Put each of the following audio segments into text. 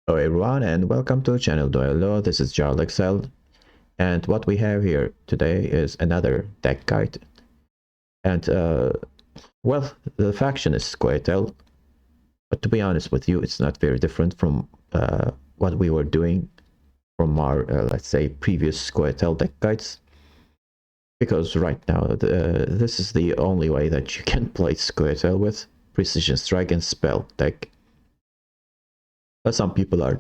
Hello everyone and welcome to channel Duello. This is Jarl Excel, and what we have here today is another deck guide. And well, the faction is Squirtle, but to be honest with you, it's not very different from what we were doing from our let's say previous Squirtle deck guides. Because right now this is the only way that you can play Squirtle with Precision Strike and Spell deck. But some people are,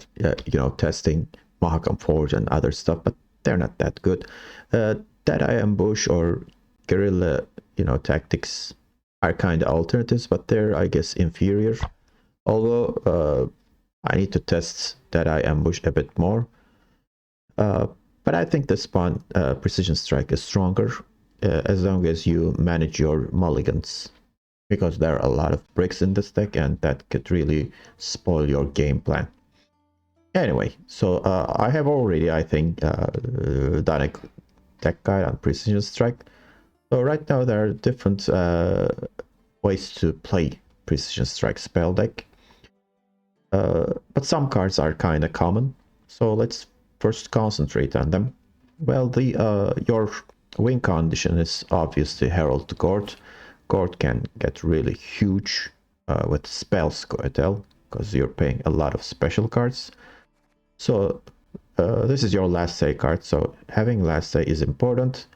testing Mahakam Forge and other stuff, but they're not that good. Deadeye Ambush or Guerrilla, tactics are kind of alternatives, but they're, I guess, inferior. Although I need to test Deadeye Ambush a bit more. But I think the Spawn Precision Strike is stronger as long as you manage your mulligans, because there are a lot of bricks in this deck and that could really spoil your game plan. Anyway, so I have already, I think, done a deck guide on Precision Strike. So right now there are different ways to play Precision Strike spell deck. But some cards are kind of common, so let's first concentrate on them. Well, your win condition is obviously Herald Gord. Gord can get really huge with spell Squirtle, because you're paying a lot of special cards. So this is your last say card, so having last say is important.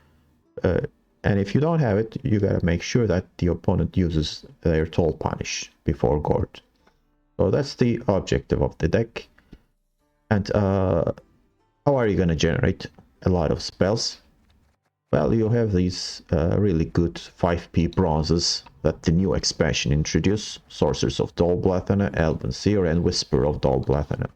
And if you don't have it, you gotta make sure that the opponent uses their Toll Punish before Gord. So that's the objective of the deck. And how are you gonna generate a lot of spells? Well, you have these really good 5p bronzes that the new expansion introduced: Sorcerers of Dolblathana, Elven Seer, and Whisper of Dolblathana.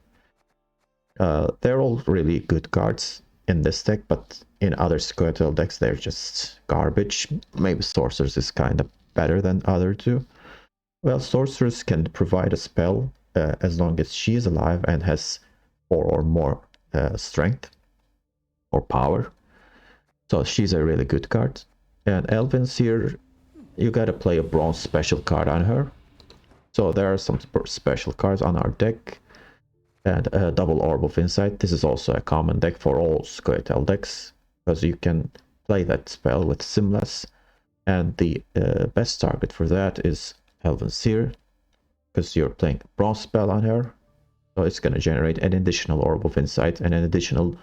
They're all really good cards in this deck, but in other Squirtle decks they're just garbage. Maybe Sorcerers is kind of better than other two. Well, Sorcerers can provide a spell as long as she is alive and has 4 or more strength or power. So she's a really good card. And Elven Seer, you gotta play a bronze special card on her. So there are some special cards on our deck. And a double Orb of Insight. This is also a common deck for all Squirtle decks, because you can play that spell with Simlas. And the best target for that is Elven Seer, because you're playing a bronze spell on her. So it's gonna generate an additional Orb of Insight and an additional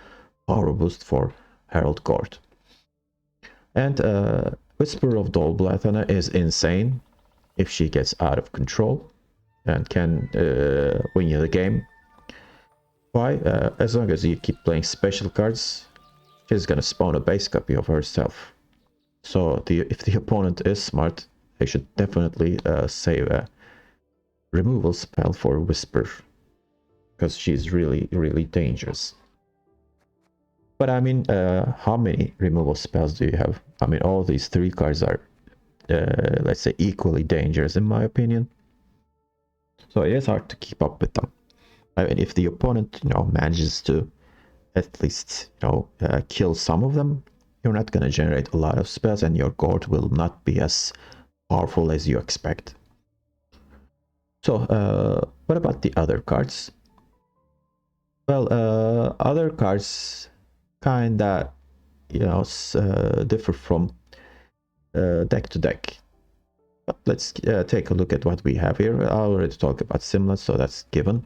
power boost for Herald Gord. And Whisper of Dolblathana is insane if she gets out of control and can win you the game. Why? As long as you keep playing special cards, she's gonna spawn a base copy of herself. So if the opponent is smart, they should definitely save a removal spell for Whisper, because she's really, really dangerous. But I mean, how many removal spells do you have? I mean, all these 3 cards are, let's say, equally dangerous in my opinion. So it is hard to keep up with them. I mean, if the opponent, manages to at least, kill some of them, you're not going to generate a lot of spells, and your Gord will not be as powerful as you expect. So, what about the other cards? Well, other cards kinda, differ from deck to deck. But let's take a look at what we have here. I already talked about Simlas, so that's given.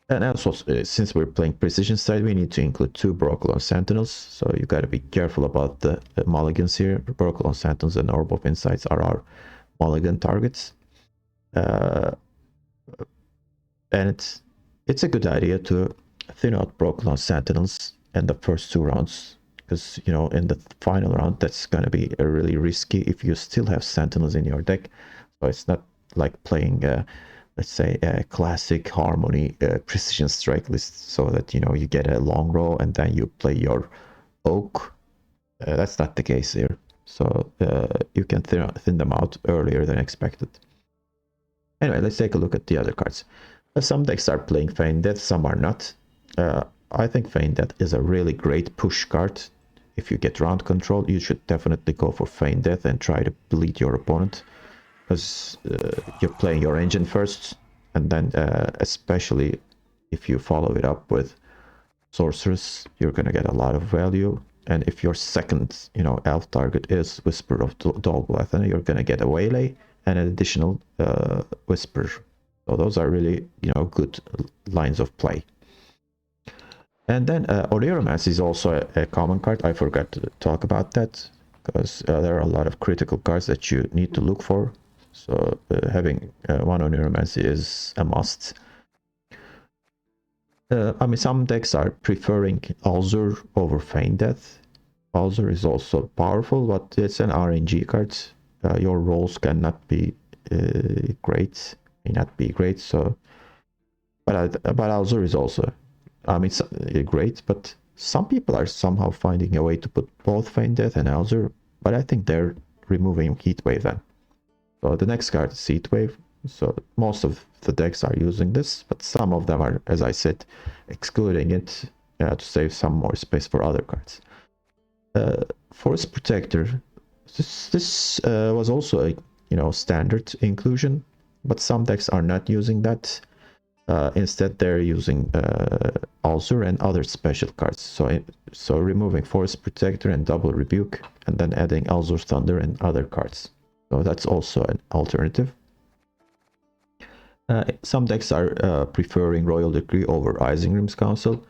And also, since we're playing Precision Strike, we need to include 2 Broccolon Sentinels, so you gotta be careful about the mulligans here. Broccolon Sentinels and Orb of Insights are our mulligan targets. And it's a good idea to thin out Broccolon Sentinels in the first 2 rounds, because, in the final round, that's gonna be really risky if you still have Sentinels in your deck. So it's not like playing let's say a classic Harmony Precision Strike list, so that you get a long row and then you play your Oak. That's not the case here, so you can thin them out earlier than expected. Anyway, let's take a look at the other cards. Some decks are playing Feign Death, some are not. I think Feign Death is a really great push card. If you get round control, you should definitely go for Feign Death and try to bleed your opponent, because you're playing your engine first, and then especially if you follow it up with Sorceress, you're gonna get a lot of value. And if your second, elf target is Whisper of Dolblath, you're gonna get a waylay and an additional Whisper. So those are really, good lines of play. And then Oreomancy is also a common card. I forgot to talk about that because there are a lot of critical cards that you need to look for. So having one Oneromancy is a must. Some decks are preferring Alzur over Feign Death. Alzur is also powerful, but it's an RNG card. Your rolls cannot be great, may not be great. So, but Alzur is also, great. But some people are somehow finding a way to put both Feign Death and Alzur. But I think they're removing Heatwave then. So the next card is Heatwave. So most of the decks are using this, but some of them are, as I said, excluding it to save some more space for other cards. Forest Protector. This was also a standard inclusion, but some decks are not using that. Instead, they're using Alzur and other special cards. So removing Forest Protector and Double Rebuke, and then adding Alzur Thunder and other cards. So that's also an alternative. Some decks are preferring Royal Decree over Isengrim's Council.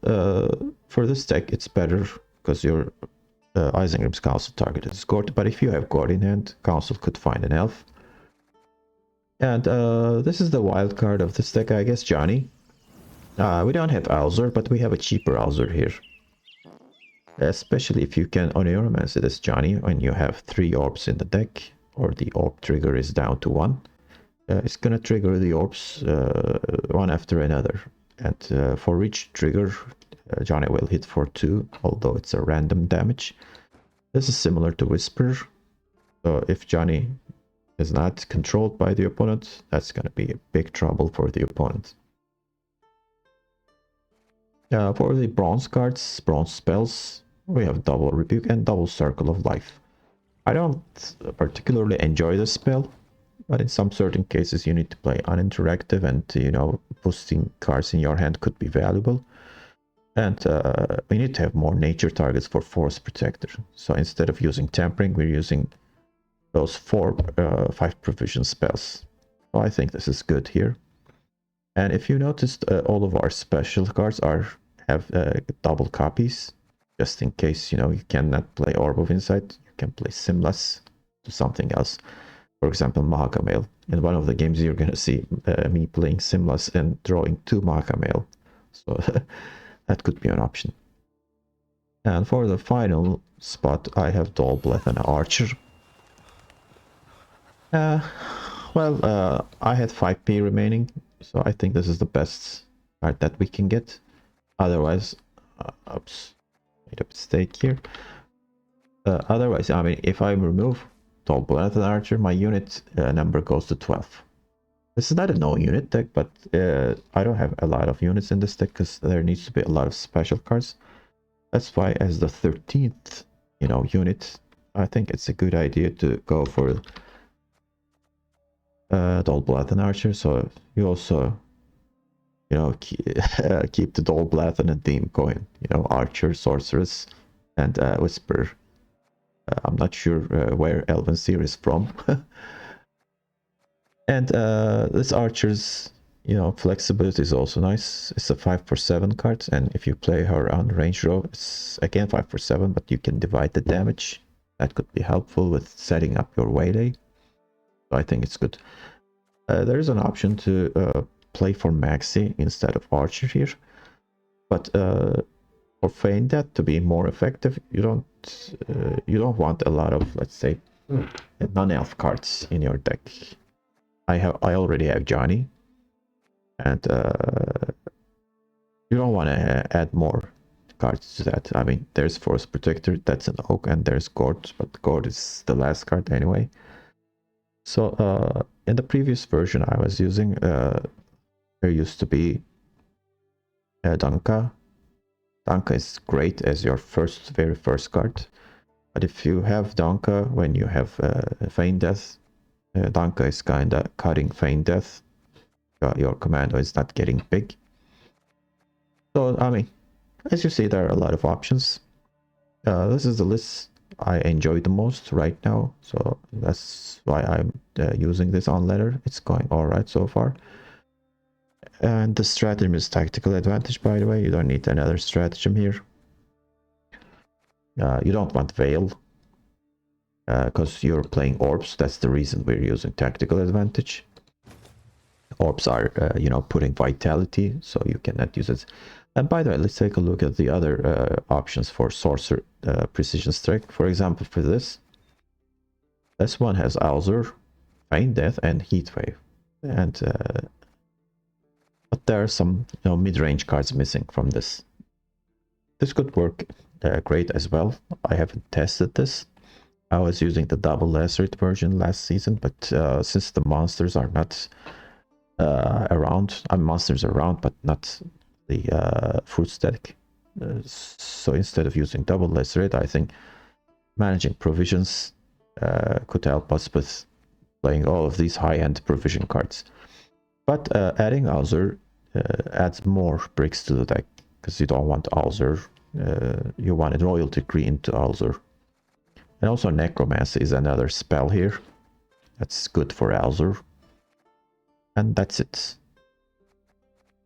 For this deck, it's better because your Isengrim's Council target is Gord, but if you have Gord in hand, Council could find an elf. And this is the wild card of this deck, I guess, Johnny. We don't have Alzur, but we have a cheaper Alzur here. Especially if you can Oneromancy this, Johnny, when you have 3 orbs in the deck, or the orb trigger is down to 1. It's gonna trigger the orbs one after another. And for each trigger, Johnny will hit for 2, although it's a random damage. This is similar to Whisper. So if Johnny is not controlled by the opponent, that's gonna be a big trouble for the opponent. For the bronze cards, bronze spells, we have Double Rebuke and Double Circle of Life. I don't particularly enjoy this spell, but in some certain cases you need to play uninteractive, and boosting cards in your hand could be valuable. And we need to have more nature targets for Forest Protector. So instead of using Tampering, we're using those 5 provision spells. So I think this is good here. And if you noticed, all of our special cards have double copies, just in case you cannot play Orb of Insight. You can play Simlas to something else. For example, Mahakamail. In one of the games, you're gonna see me playing Simlas and drawing 2 Mahakamail. So that could be an option. And for the final spot, I have Dolblath and Archer. I had 5p remaining, so I think this is the best card that we can get. Otherwise, oops, made a mistake here. Otherwise, if I remove Dolblath and Archer, my unit number goes to 12. This is not a no unit deck, but I don't have a lot of units in this deck because there needs to be a lot of special cards. That's why, as the 13th, unit, I think it's a good idea to go for Dolblath and Archer. So you also, keep the Dolblath and the theme going. Archer, Sorceress, and Whisper. I'm not sure where Elven Seer is from. And this Archer's, flexibility is also nice. It's a 5/7 card, and if you play her on range row, it's again 5/7, but you can divide the damage. That could be helpful with setting up your waylay. So I think it's good. There is an option to play for Maxi instead of Archer here, but for Feign Death to be more effective, you don't want a lot of, let's say, non-elf cards in your deck. I already have Johnny, and you don't want to add more cards to that. There's Forest Protector, that's an Oak, and there's Gord, but Gord is the last card anyway. So in the previous version I was using, there used to be Danka. Danka is great as your very first card, but if you have Danka when you have Feign Death, Danka is kinda cutting Feign Death. Your commando is not getting big. So, I mean, as you see, there are a lot of options. This is the list I enjoy the most right now, so that's why I'm using this on letter. It's going all right so far. And the stratagem is tactical advantage, by the way. You don't need another stratagem here. You don't want Veil, because you're playing Orbs. That's the reason we're using tactical advantage. Orbs are, you know, putting vitality, so you cannot use it. And by the way, let's take a look at the other options for Sorcerer Precision Strike. For example, for this one has Alzur, Feign Death, and Heat Wave. And but there are some, you know, mid-range cards missing from this. This could work great as well. I haven't tested this. I was using the double lacerate version last season, but since the monsters are not around, monsters are around, but not the fruit static. So instead of using double lacerate, I think managing provisions could help us with playing all of these high-end provision cards. But adding Alzur adds more bricks to the deck, because you don't want Alzur. You want a royalty green to Alzur. And also Necromancy is another spell here. That's good for Alzur. And that's it.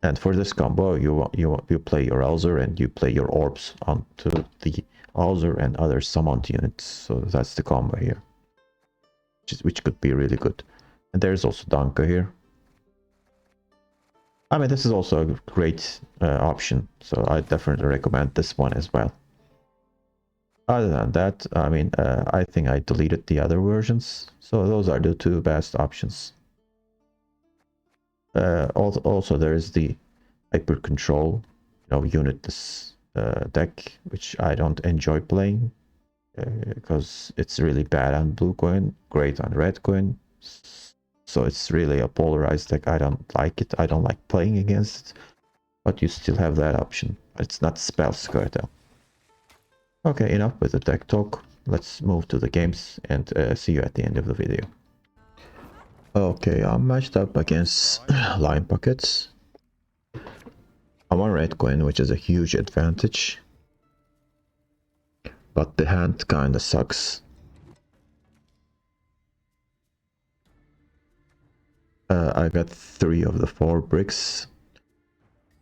And for this combo, you play your Alzur and you play your Orbs onto the Alzur and other summoned units. So that's the combo here, which could be really good. And there's also Danka here. I mean, this is also a great option, so I definitely recommend this one as well. Other than that, I mean, I think I deleted the other versions, so those are the two best options. Also, there is the Hyper Control, you know, unitless deck, which I don't enjoy playing because it's really bad on blue coin, great on red coin. So it's really a polarized deck. I don't like it. I don't like playing against it. But you still have that option. It's not spell Skirtle. Okay, enough with the deck talk. Let's move to the games and see you at the end of the video. Okay, I'm matched up against Line Pockets. I'm on red coin, which is a huge advantage. But the hand kinda sucks. I got 3 of the 4 bricks.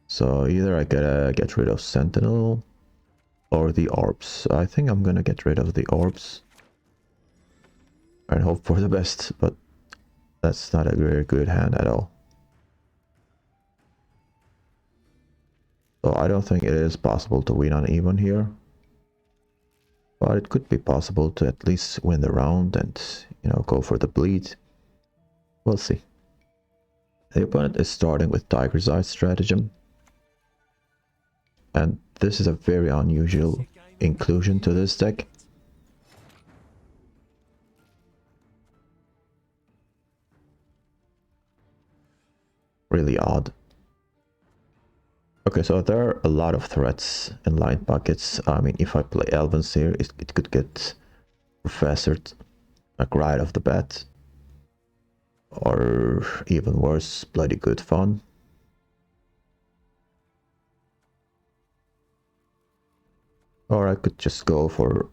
So either I gotta get rid of Sentinel or the Orbs. I think I'm gonna get rid of the Orbs and hope for the best, but that's not a very good hand at all. So I don't think it is possible to win on even here. But it could be possible to at least win the round and, you know, go for the bleed. We'll see. The opponent is starting with Tiger's Eye stratagem. And this is a very unusual inclusion to this deck. Really odd. Okay, so there are a lot of threats in line pockets. I mean, if I play Elvens here, it could get professored like right off the bat. Or even worse, bloody good fun. Or I could just go for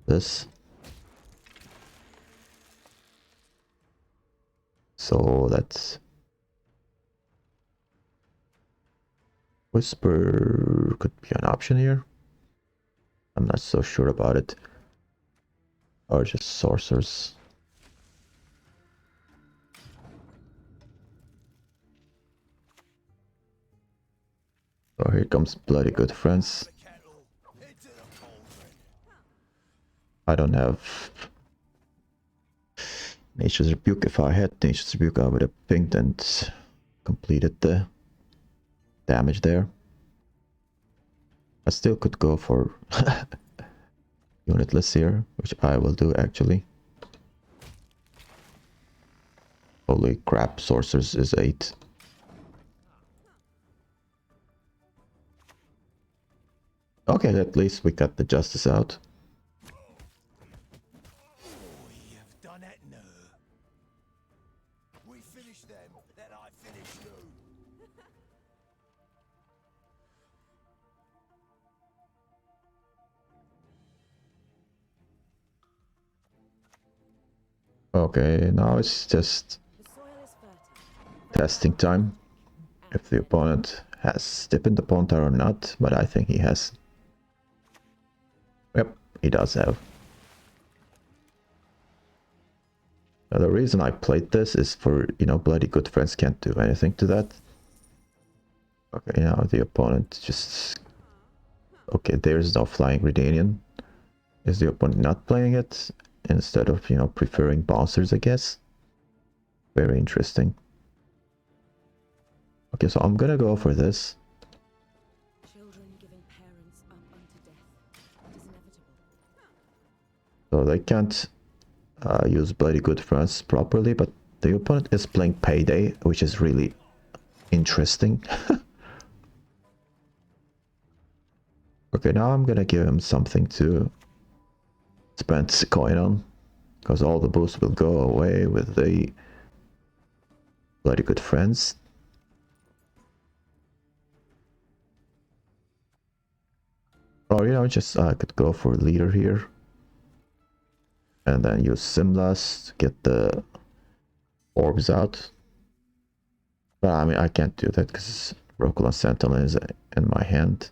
this. So that's Whisper could be an option here. I'm not so sure about it. Or just Sorcerers. So here comes Bloody Good Friends. I don't have Nature's Rebuke. If I had Nature's Rebuke, I would have pinged and completed the damage there. I still could go for Unitless here, which I will do actually. Holy crap, Sorcerers is 8. Okay, at least we got the Justice out. Okay, now it's just testing time. If the opponent has depend upon that or not, but I think he has. Yep, he does have. Now, the reason I played this is for, you know, bloody good friends can't do anything to that. Okay, now the opponent just... Okay, there's no flying Redanian. Is the opponent not playing it? Instead of, you know, preferring bouncers, I guess. Very interesting. Okay, so I'm gonna go for this. Children giving parents up unto death. It is inevitable. So they can't use bloody good friends properly, but the opponent is playing Payday, which is really interesting. Okay, now I'm gonna give him something to spend coin on, because all the boosts will go away with the bloody good friends. Or, you know, just I could go for leader here. And then use Simlas to get the orbs out. But I mean, I can't do that because Rokulan Sentinel is in my hand.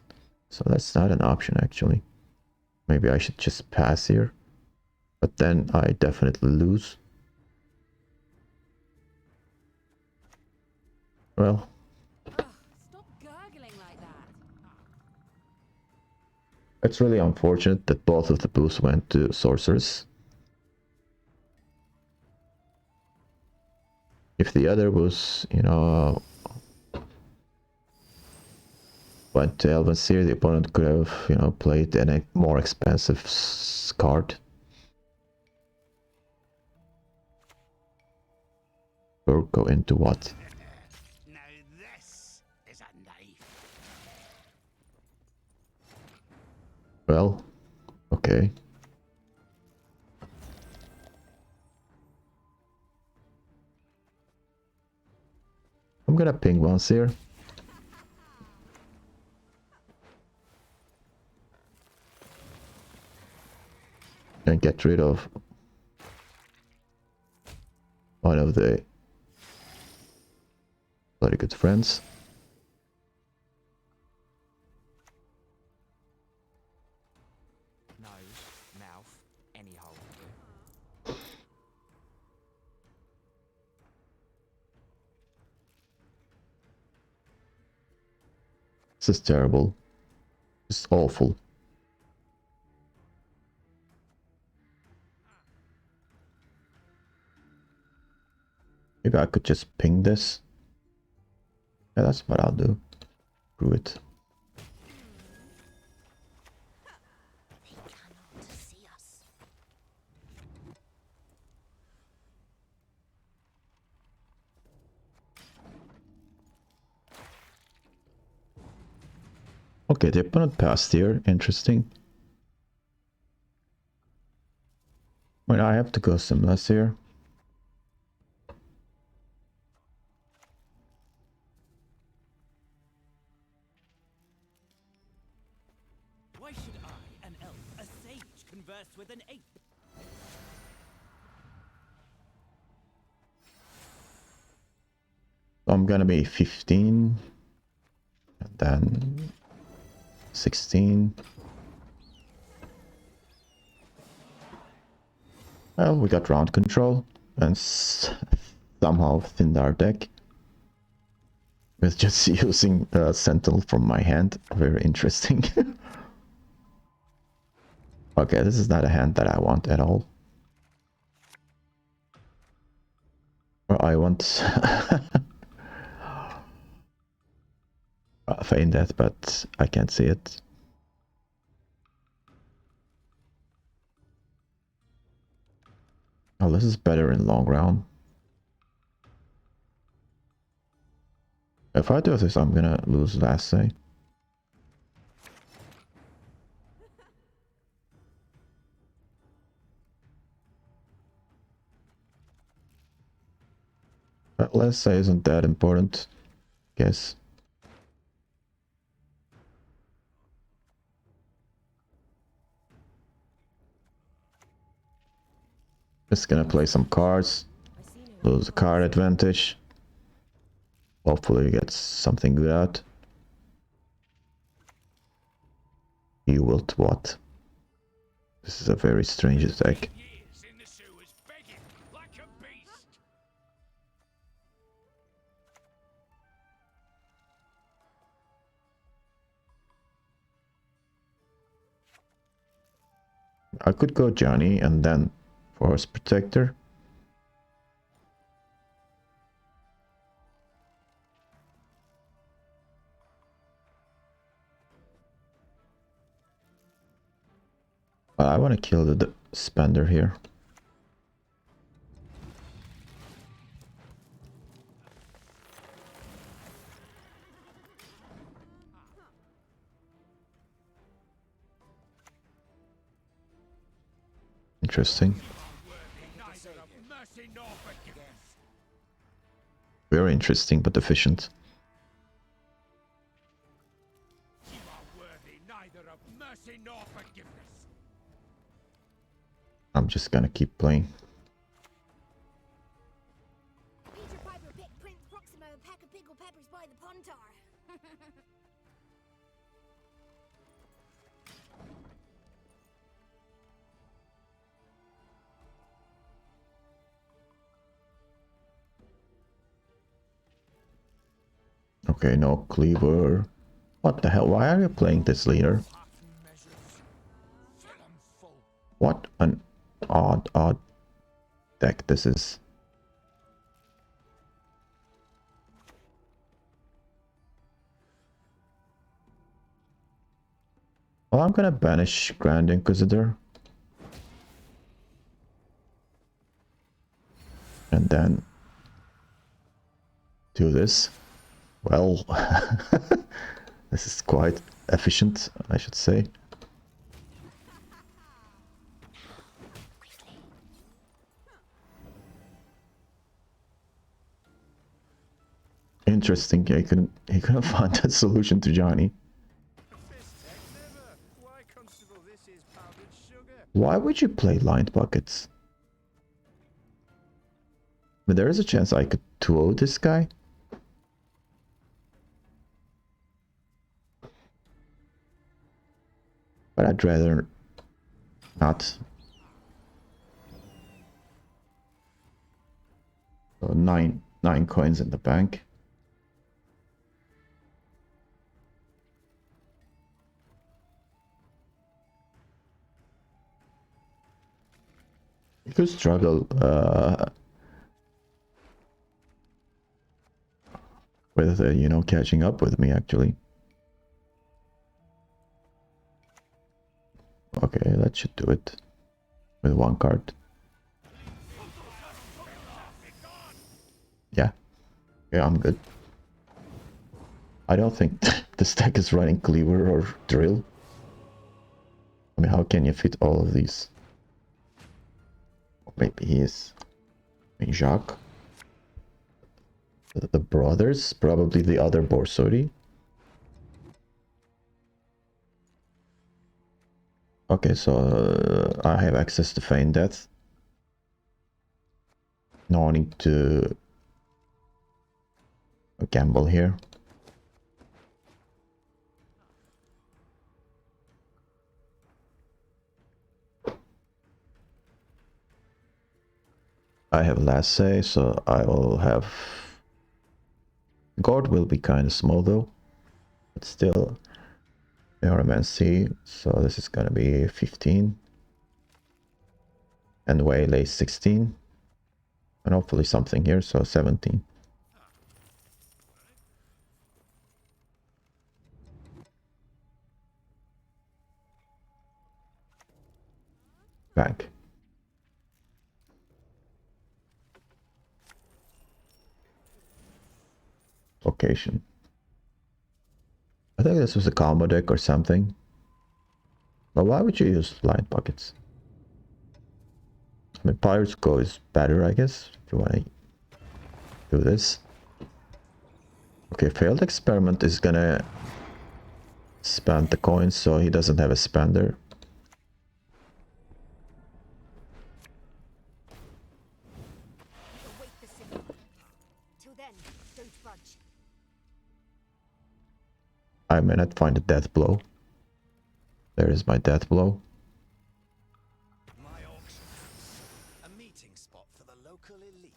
So that's not an option, actually. Maybe I should just pass here. But then I definitely lose. Well, Ugh, stop gurgling like that. it's really unfortunate that both of the boosts went to Sorceress. If the other was, you know, went to Elvenseer, the opponent could have, you know, played a more expensive card. Or go into what? Now this is a knife. Well, okay. I'm gonna ping once here. And get rid of one of the bloody good friends. Nose, mouth, any hole. This is terrible. It's awful. Maybe I could just ping this. Yeah, that's what I'll do. Screw it. They cannot see us. Okay, the opponent passed here. Interesting. Well, I have to go Simlas here. Why should I, an elf, a sage, converse with an ape? I'm gonna be 15. And then 16. Well, we got round control. And somehow thinned our deck. With just using Sentinel from my hand. Very interesting. Okay, this is not a hand that I want at all. Or I want feign that, but I can't see it. Oh, this is better in long round. If I do this, I'm gonna lose last say. But last say isn't that important, guess. Just gonna play some cards. I see no Lose the card advantage. Hopefully get something good out. You will what? This is a very strange attack. Years in the sewers begging like a beast. I could go Johnny and then Force Protector. But I want to kill the Spender here. Interesting. Neither of mercy nor forgiveness. Very interesting, but efficient. You are worthy neither of mercy nor forgiveness. I'm just gonna keep playing. Peter Piper picked Prince Proximo a pack of pickled peppers by the Pontar. Okay, no Cleaver. What the hell? Why are you playing this leader? Half measures. Fill 'em full. What an odd deck this is. Well, I'm gonna banish Grand Inquisitor. And then do this. Well, this is quite efficient, I should say. Interesting. He couldn't find a solution to Johnny. Why, Constable, this is powdered sugar. Why would you play lined buckets? But there is a chance I could 2-0 this guy. But I'd rather not. So nine coins in the bank. You could struggle with you know, catching up with me actually. Okay, that should do it with one card. Yeah, I'm good. I don't think this deck is running Cleaver or Drill. I mean, how can you fit all of these? Maybe he is. I mean, Jacques. The brothers, probably the other Borsodi. Okay, so I have access to Feign Death. No need to gamble here. I have last say, so I will have... Guard will be kind of small though, but still Neuromancy, so this is gonna be 15 and Waylay 16 and hopefully something here, so 17. Bank. Location. I think this was a combo deck or something. But why would you use blind buckets? I mean, Pirate's Go is better, I guess, if you want to do this. Okay, failed experiment is gonna spend the coins, so he doesn't have a spender. I may not find a death blow. There is my death blow. My auction house, a meeting spot for the local elite.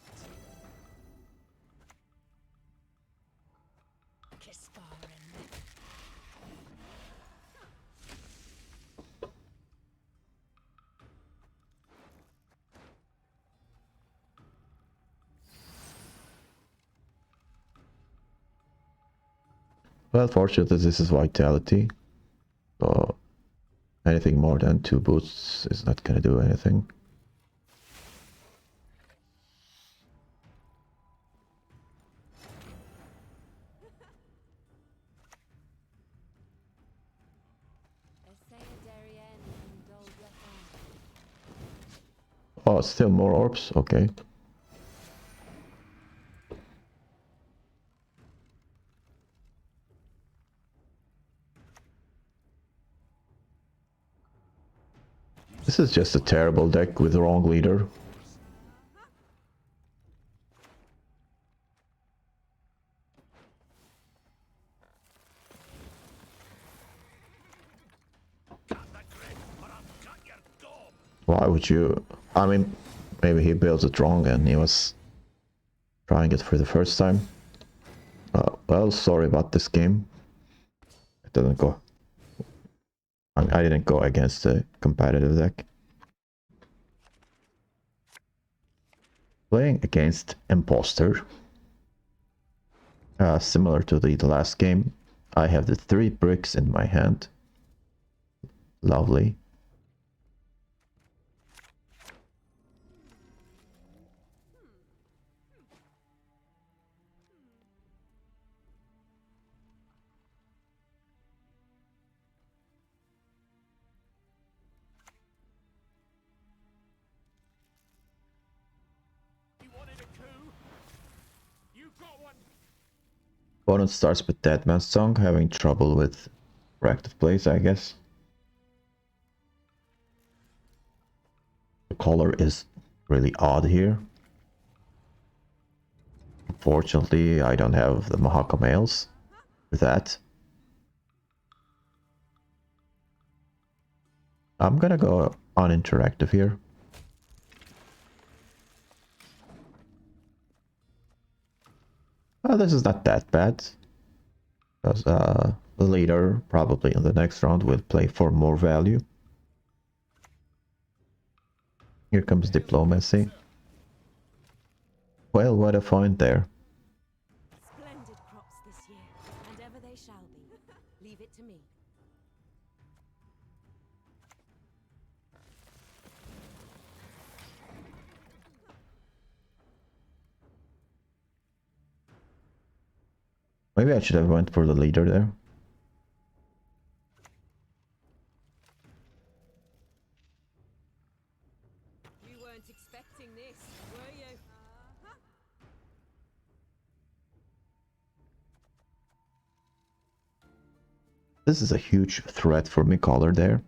Well, fortunately, this is vitality. So anything more than 2 boosts is not gonna do anything. Oh, still more orbs? Okay. This is just a terrible deck with the wrong leader. Why would you... I mean, maybe he built it wrong and he was trying it for the first time. Well, sorry about this game. It didn't go... I didn't go against a competitive deck. Playing against Imposter. Similar to the last game. I have the 3 bricks in my hand. Lovely. Opponent starts with Deadman's Song, having trouble with reactive plays, I guess. The color is really odd here. Unfortunately, I don't have the Mahaka males with that. I'm gonna go uninteractive here. Well, this is not that bad. Because the leader probably in the next round will play for more value. Here comes Diplomacy. Well, what a find there. Splendid crops this year, and ever they shall be. Leave it to me. Maybe I should have went for the leader there. You weren't expecting this, were you? This is a huge threat for me, color there.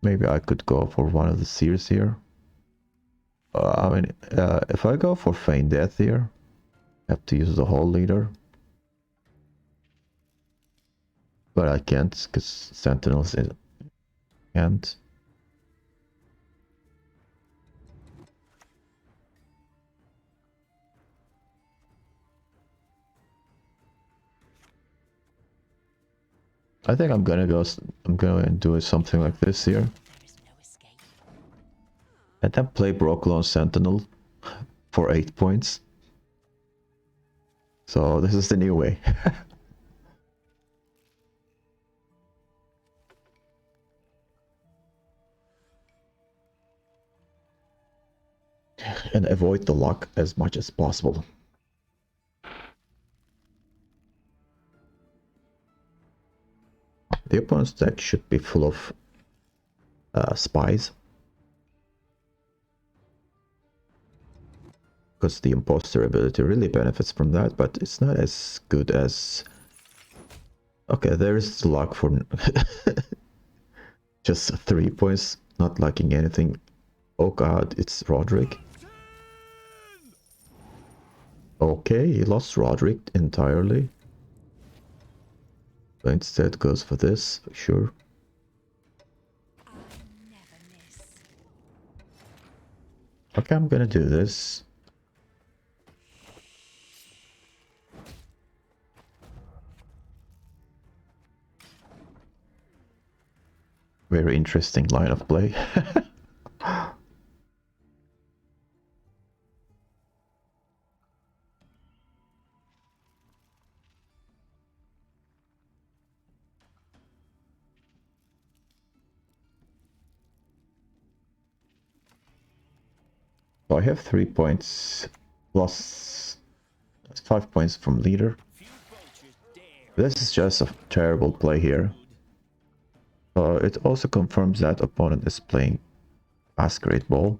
Maybe I could go for one of the seers here. I mean, if I go for Feign Death here, I have to use the whole leader. But I can't, because Sentinels can't. I think I'm gonna do something like this here. And then play Brocklon Sentinel for 8 points. So this is the new way. And avoid the luck as much as possible. The opponent's deck should be full of spies. Because the imposter ability really benefits from that, but it's not as good as... Okay, there is luck for just 3 points, not liking anything. Oh god, it's Roderick. Okay, he lost Roderick entirely. But instead goes for this, sure. I never miss. Okay, I'm gonna do this. Very interesting line of play. So I have 3 points plus 5 points from leader. This is just a terrible play here. It also confirms that opponent is playing Masquerade Ball.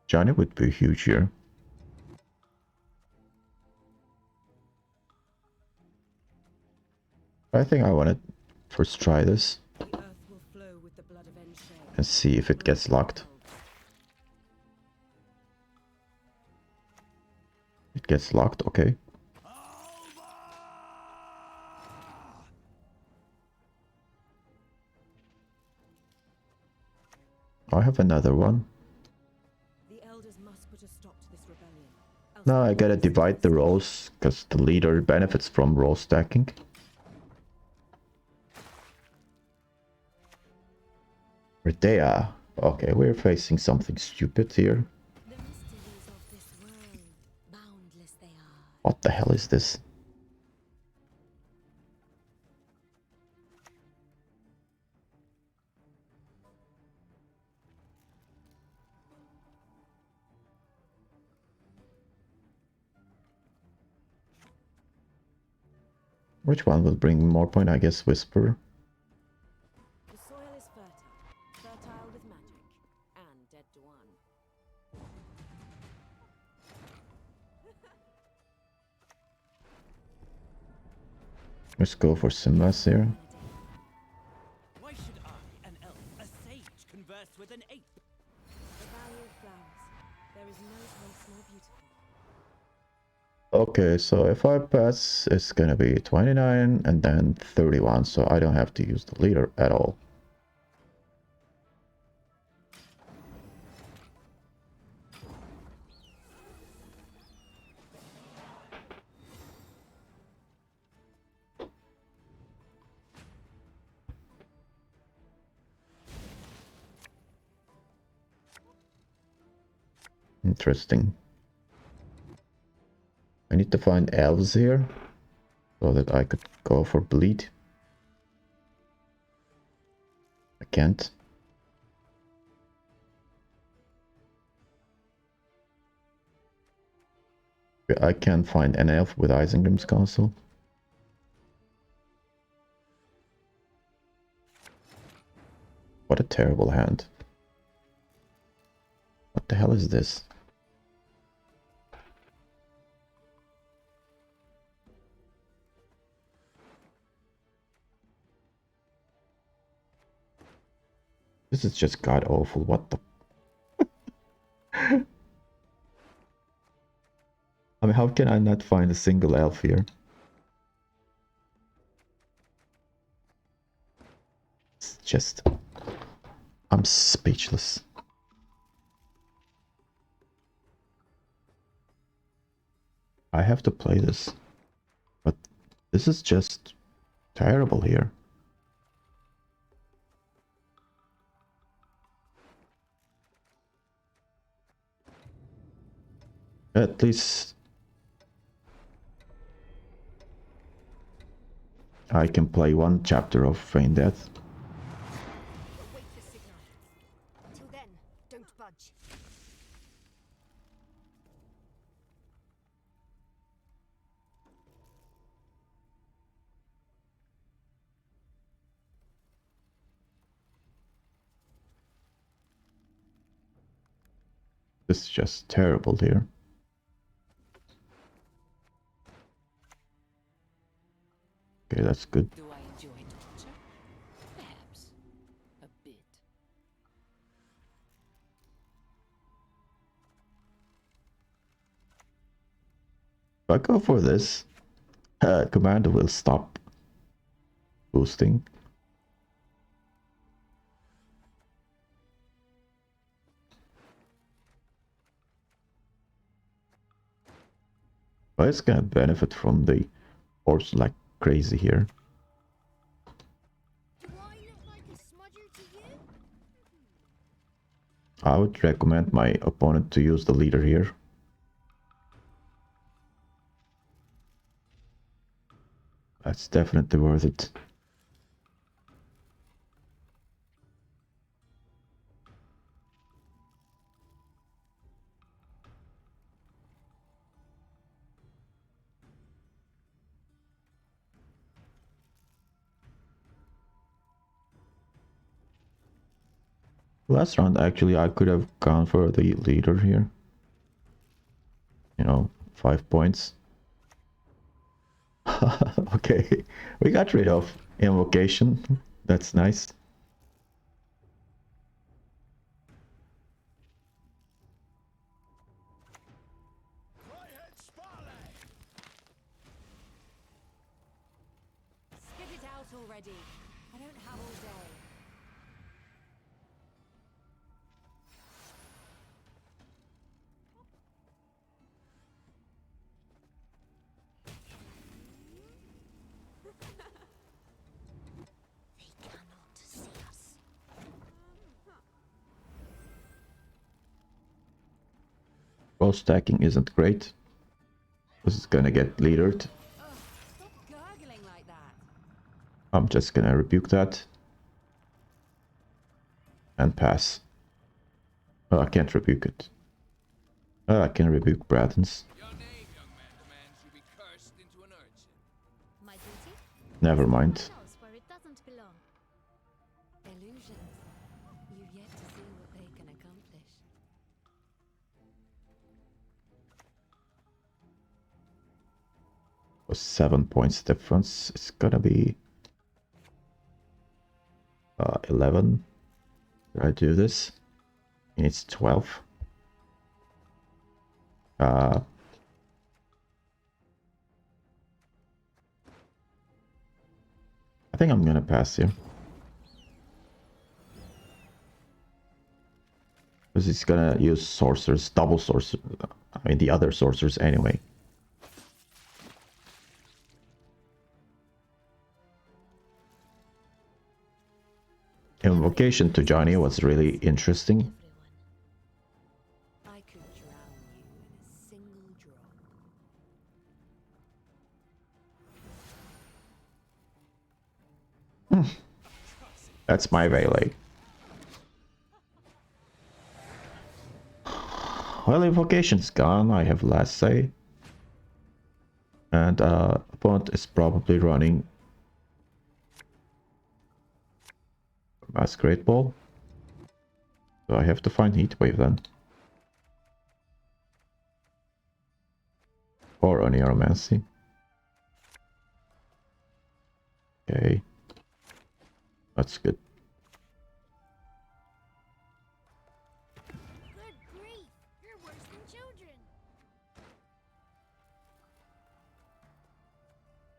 Johnny would be huge here. I think I want to first try this The earth will flow with the blood of Enshay. and see if it gets locked. It gets locked, okay. I have another one. The elders must put a stop to this rebellion. Else Now the I gotta warriors divide the will roles because the leader benefits from role stacking. Redea. Okay, we're facing something stupid here. The mysteries of this world, boundless they are. What the hell is this? Which one will bring more point? I guess Whisper. The soil is fertile with magic, and dead to one. Let's go for Simbas here. Why should I, an elf, a sage, converse with an ape? The valley of flowers. There is no place more beautiful. Okay, so if I pass, it's gonna be 29 and then 31, so I don't have to use the leader at all. Interesting. I need to find elves here so that I could go for bleed. I can't. I can't find an elf with Isengrim's Castle. What a terrible hand. What the hell is this? This is just god awful. What the... I mean, how can I not find a single elf here? It's just... I'm speechless. I have to play this. But this is just terrible here. At least I can play one chapter of Feign Death. Await the signal. Till then, don't budge. This is just terrible here. Okay, that's good. Do I enjoy torture? Perhaps. A bit. If I go for this, commander will stop boosting. But it's gonna benefit from the horse like crazy here. Do I look like a smudger to you? I would recommend my opponent to use the leader here. That's definitely worth it. Last round, actually, I could have gone for the leader here. You know, 5 points. Okay, we got rid of invocation. That's nice. Spit it out already. I don't have all day. They cannot see us. Roll stacking isn't great. This is gonna get leadered. Ugh, stop gurgling like that. I'm just gonna rebuke that. And pass. Oh, I can't rebuke it. Oh, I can rebuke Bradden's. Your name, young man, demands you be cursed into an urchin. My duty? Never mind. Someone else where it doesn't belong. Illusions. You've yet to see what they can accomplish. Was 7 points difference. It's gonna be 11. Did I do this? It's 12. I think I'm gonna pass here. Because he's gonna use sorcerers, double sorcerer. I mean, the other sorcerers anyway. Invocation to Johnny was really interesting. Everyone. I could drown you in a single drop. That's my melee. Well, invocation's gone. I have last say. And opponent is probably running Masquerade Ball. So I have to find Heatwave then. Or Oneiromancy. Okay. That's good. Good grief! You're worse than children.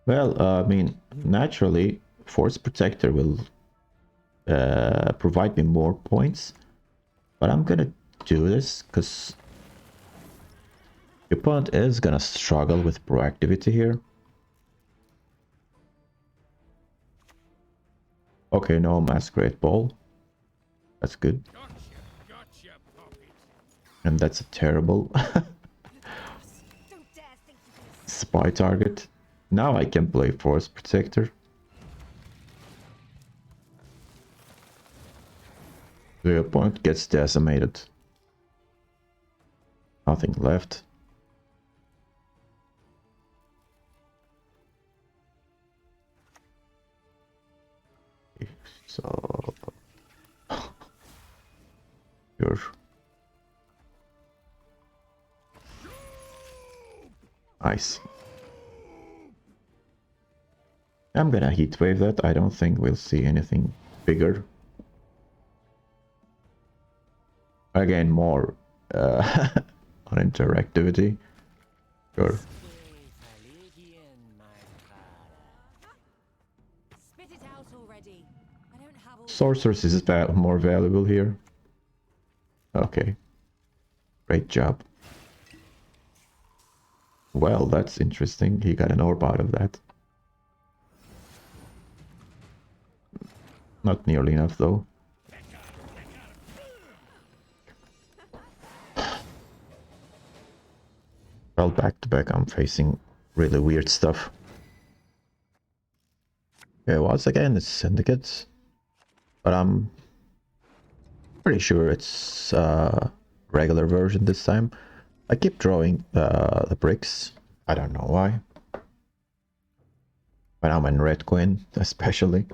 Well, I mean, naturally, Force Protector will provide me more points. But I'm gonna do this because your opponent is gonna struggle with proactivity here. Okay, no Masquerade Ball. That's good. Gotcha, puppet. And that's a terrible Don't dare think you can spy target. Now I can play Force Protector. The opponent gets decimated. Nothing left. So... Sure. Nice. I'm gonna heat wave that. I don't think we'll see anything bigger. Again, more on interactivity. Sure. Spit it out already. I don't have all Sorceress is more valuable here. Okay. Great job. Well, that's interesting. He got an orb out of that. Not nearly enough, though. Well, back to back, I'm facing really weird stuff. Okay, once again, it's syndicates. But I'm pretty sure it's regular version this time. I keep drawing the bricks. I don't know why. When I'm in Red Queen, especially.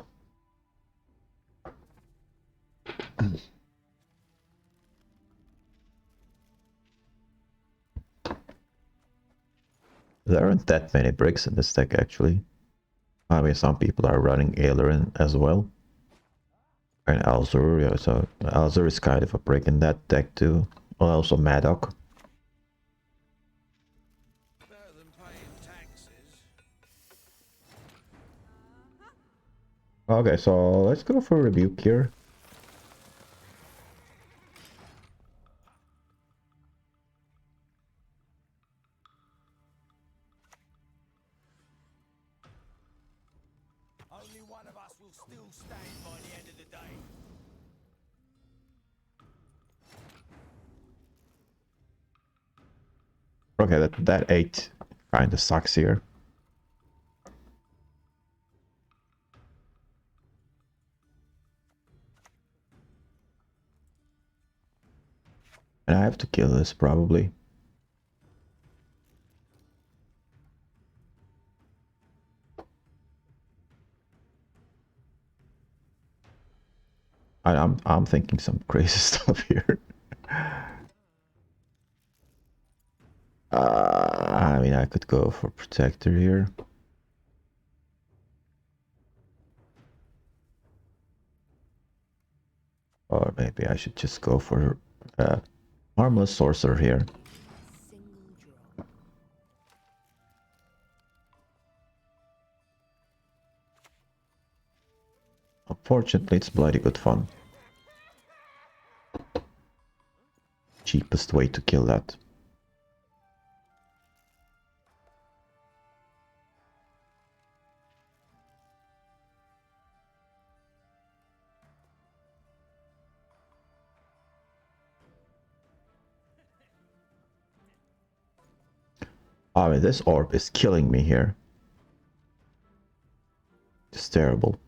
There aren't that many bricks in this deck, actually. I mean, some people are running Aileron as well. And Alzur, yeah, so Alzur is kind of a brick in that deck too. Well, also Madoc. Better than paying taxes. Okay, so let's go for Rebuke here. Only one of us will still stand by the end of the day. Okay, that 8 kind of sucks here. And I have to kill this probably. I'm thinking some crazy stuff here. I mean, I could go for Protector here. Or maybe I should just go for Harmless Sorcerer here. single drop. Unfortunately, it's bloody good fun. Cheapest way to kill that. I mean, this orb is killing me here. It's terrible.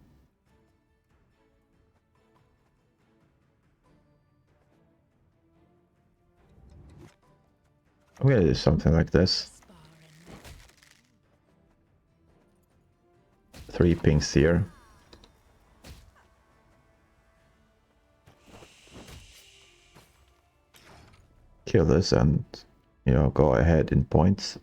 I'm gonna do something like this. 3 pinks here. Kill this and, you know, go ahead in points.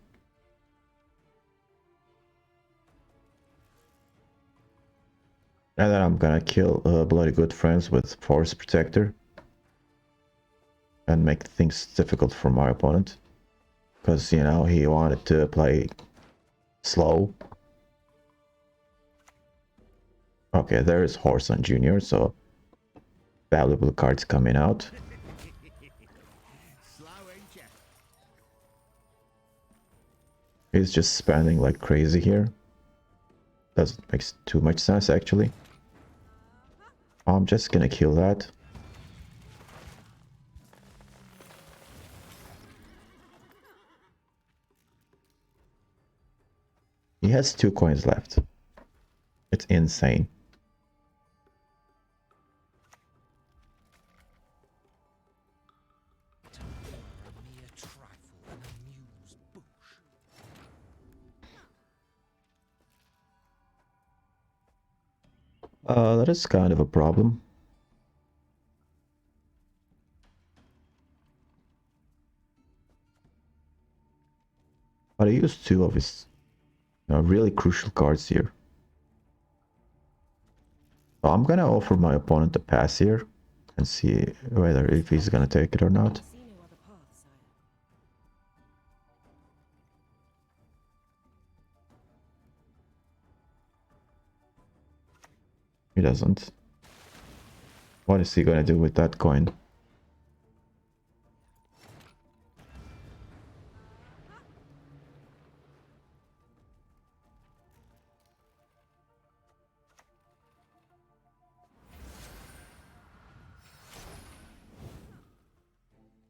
And then I'm gonna kill Bloody Good Friends with Force Protector. And make things difficult for my opponent. Because, you know, he wanted to play slow. Okay, there is Horson Jr., so valuable cards coming out. He's just spending like crazy here. Doesn't make too much sense, actually. I'm just gonna kill that. He has 2 coins left. It's insane. A mere trifle, an amused bush. That is kind of a problem. But I used 2 of his really crucial cards here. So I'm gonna offer my opponent a pass here and see whether if he's gonna take it or not. I see no other path, sire. He doesn't. What is he gonna do with that coin?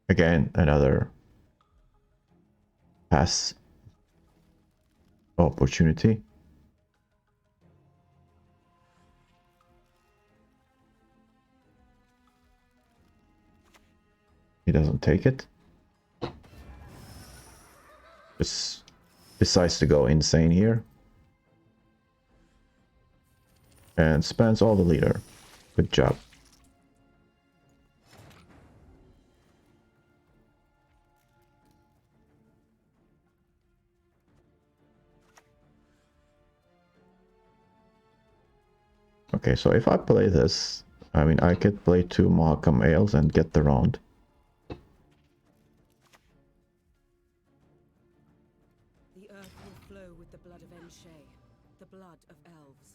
Again, another pass opportunity. He doesn't take it. Just decides to go insane here. And spends all the leader. Good job. Okay, so if I play this, I mean, I could play 2 Mahakam Ales and get the round. The earth will flow with the blood of Enshay, the blood of elves.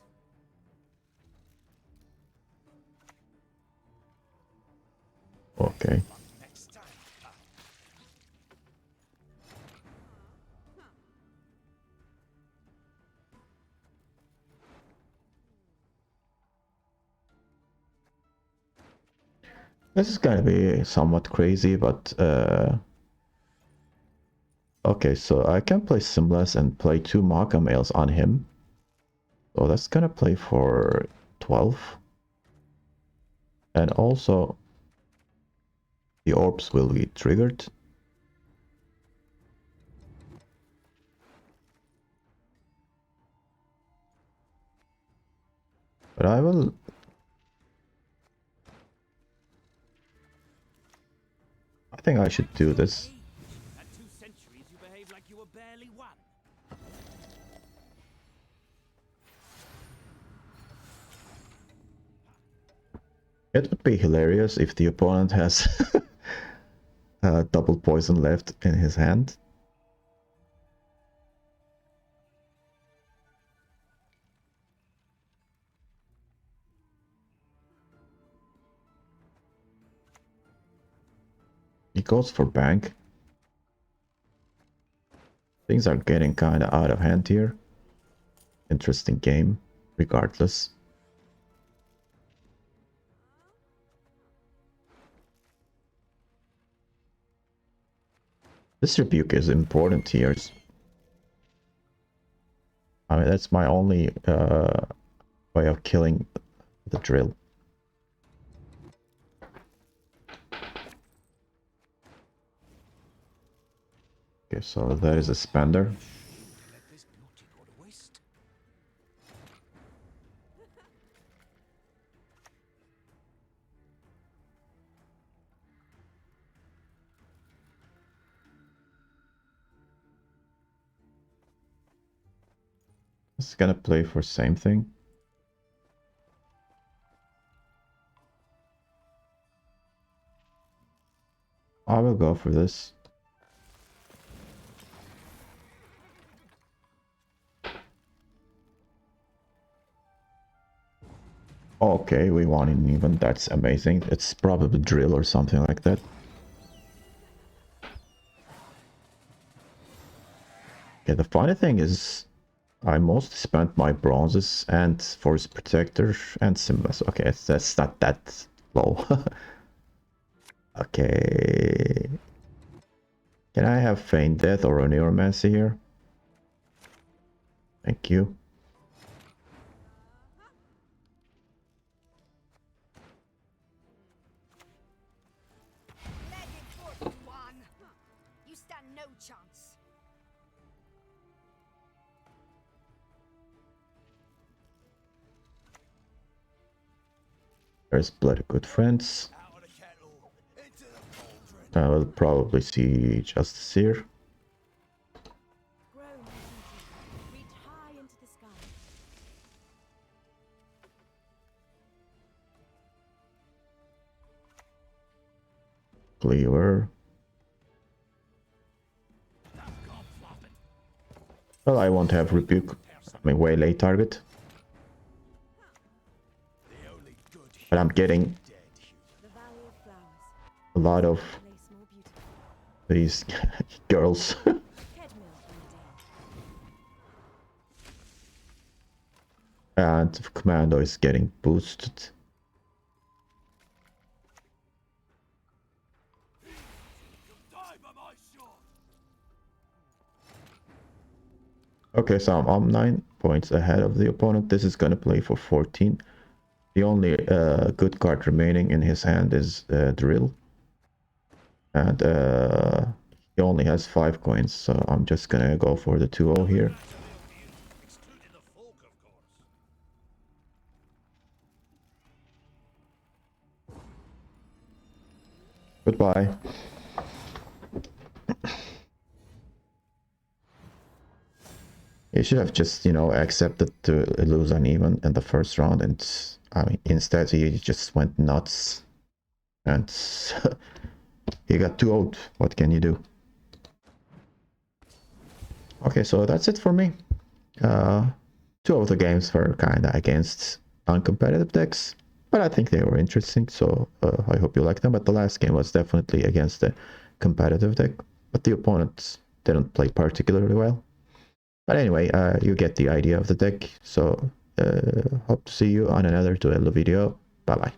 Okay. Next time. This is gonna be somewhat crazy, but okay, so I can play Simless and play 2 Mahakam Ales on him. So that's gonna play for 12. And also the orbs will be triggered. But I will... I think I should do this. At 2 centuries, you behave like you were barely one. It would be hilarious if the opponent has double poison left in his hand. He goes for bank. Things are getting kind of out of hand here. Interesting game, regardless. This rebuke is important here. I mean, that's my only way of killing the drill. Okay, so that is a spender. Let this beauty go to waste. It's gonna play for same thing. I will go for this. Okay, we won in even. That's amazing. It's probably drill or something like that. Okay, the funny thing is I mostly spent my bronzes and force protector and symbols. Okay, that's not that low. Okay. Can I have feign death or a neuromancy here? Thank you. Leg it for one. You stand no chance. There's bloody good friends. Out of the kettle, into the cauldron. I will probably see Justice here. Grow, my beauty. Reach high into the sky. Cleaver. Well, I won't have Rebuke. I mean, way late target. But I'm getting The Valley of Flowers. a lot of Place more beautiful. these girls. Kedmil and And Commando is getting boosted. Okay, so I'm 9 points ahead of the opponent. This is gonna play for 14. The only good card remaining in his hand is Drill. And he only has 5 coins, so I'm just gonna go for the 2-0 here. Excluding the folk, of course. Goodbye. He should have just, you know, accepted to lose uneven in the first round, and I mean, instead he just went nuts. And he got 2-0. What can you do? Okay, so that's it for me. 2 of the games were kinda against uncompetitive decks, but I think they were interesting, so I hope you like them. But the last game was definitely against a competitive deck, but the opponents didn't play particularly well. But anyway, you get the idea of the deck, so hope to see you on another duello video. Bye bye.